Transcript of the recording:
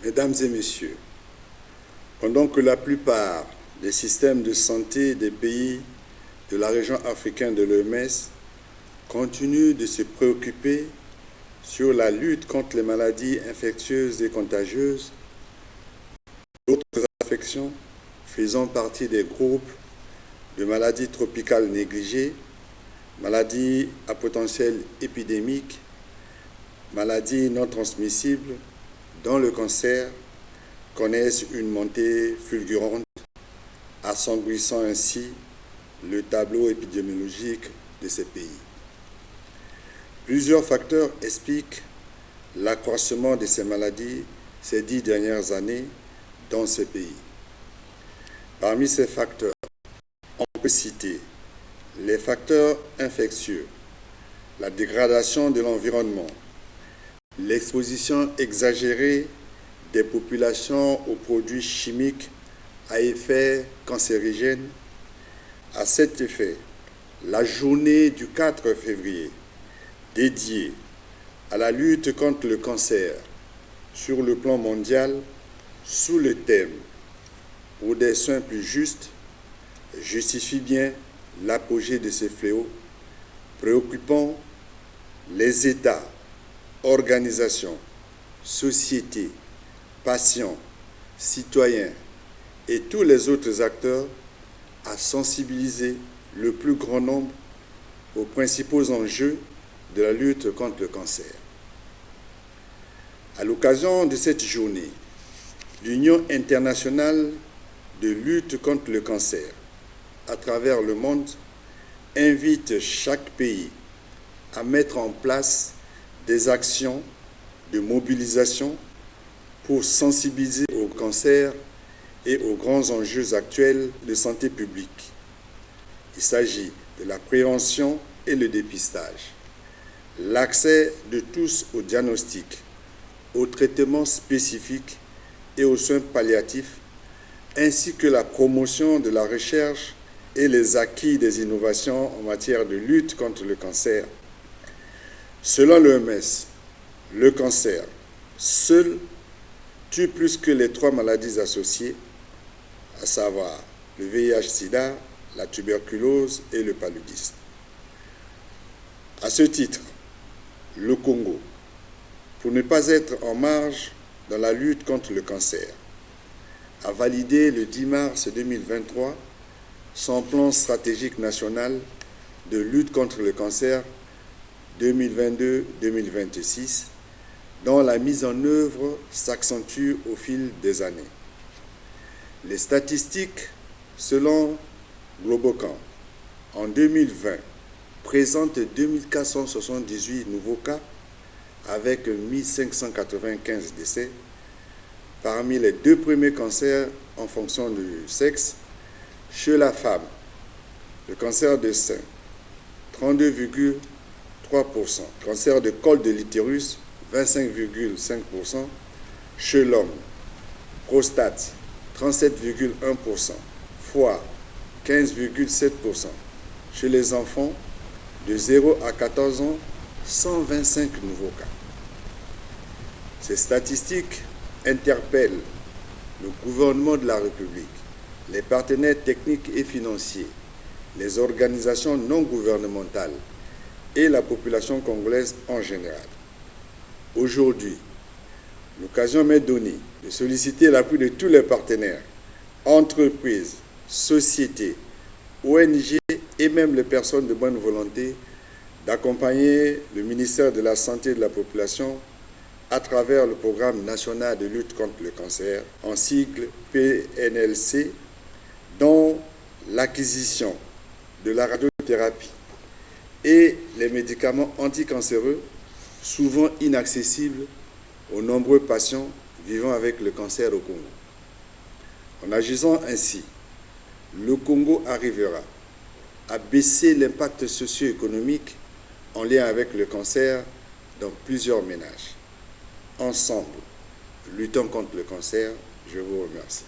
Mesdames et messieurs, pendant que la plupart des systèmes de santé des pays de la région africaine de l'OMS continuent de se préoccuper sur la lutte contre les maladies infectieuses et contagieuses, d'autres affections faisant partie des groupes de maladies tropicales négligées, maladies à potentiel épidémique, maladies non transmissibles, dont le cancer, connaissent une montée fulgurante, assombrissant ainsi le tableau épidémiologique de ces pays. Plusieurs facteurs expliquent l'accroissement de ces maladies ces 10 dernières années dans ces pays. Parmi ces facteurs, on peut citer les facteurs infectieux, la dégradation de l'environnement, l'exposition exagérée des populations aux produits chimiques à effet cancérigène. À cet effet, la journée du 4 février, dédiée à la lutte contre le cancer sur le plan mondial, sous le thème « Pour des soins plus justes », justifie bien l'apogée de ces fléaux, préoccupant les États, organisations, sociétés, patients, citoyens et tous les autres acteurs à sensibiliser le plus grand nombre aux principaux enjeux de la lutte contre le cancer. À l'occasion de cette journée, l'Union internationale de lutte contre le cancer à travers le monde invite chaque pays à mettre en place des actions de mobilisation pour sensibiliser au cancer et aux grands enjeux actuels de santé publique. Il s'agit de la prévention et le dépistage, l'accès de tous au diagnostic, aux traitements spécifiques et aux soins palliatifs, ainsi que la promotion de la recherche et les acquis des innovations en matière de lutte contre le cancer. Selon l'OMS, le cancer seul tue plus que les 3 maladies associées, à savoir le VIH-Sida, la tuberculose et le paludisme. À ce titre, le Congo, pour ne pas être en marge dans la lutte contre le cancer, a validé le 10 mars 2023 son plan stratégique national de lutte contre le cancer 2022-2026, dont la mise en œuvre s'accentue au fil des années. Les statistiques, selon Globocan, en 2020, présentent 2478 nouveaux cas avec 1595 décès. Parmi les 2 premiers cancers en fonction du sexe, chez la femme, le cancer de sein, 32,3%, cancer de col de l'utérus, 25,5%, chez l'homme, prostate, 37,1%, foie, 15,7%, chez les enfants, de 0 à 14 ans, 125 nouveaux cas. Ces statistiques interpellent le gouvernement de la République, les partenaires techniques et financiers, les organisations non gouvernementales et la population congolaise en général. Aujourd'hui, l'occasion m'est donnée de solliciter l'appui de tous les partenaires, entreprises, sociétés, ONG et même les personnes de bonne volonté d'accompagner le ministère de la Santé et de la Population à travers le Programme national de lutte contre le cancer, en sigle PNLC, dont l'acquisition de la radiothérapie et les médicaments anticancéreux, souvent inaccessibles aux nombreux patients vivant avec le cancer au Congo. En agissant ainsi, le Congo arrivera à baisser l'impact socio-économique en lien avec le cancer dans plusieurs ménages. Ensemble, luttons contre le cancer. Je vous remercie.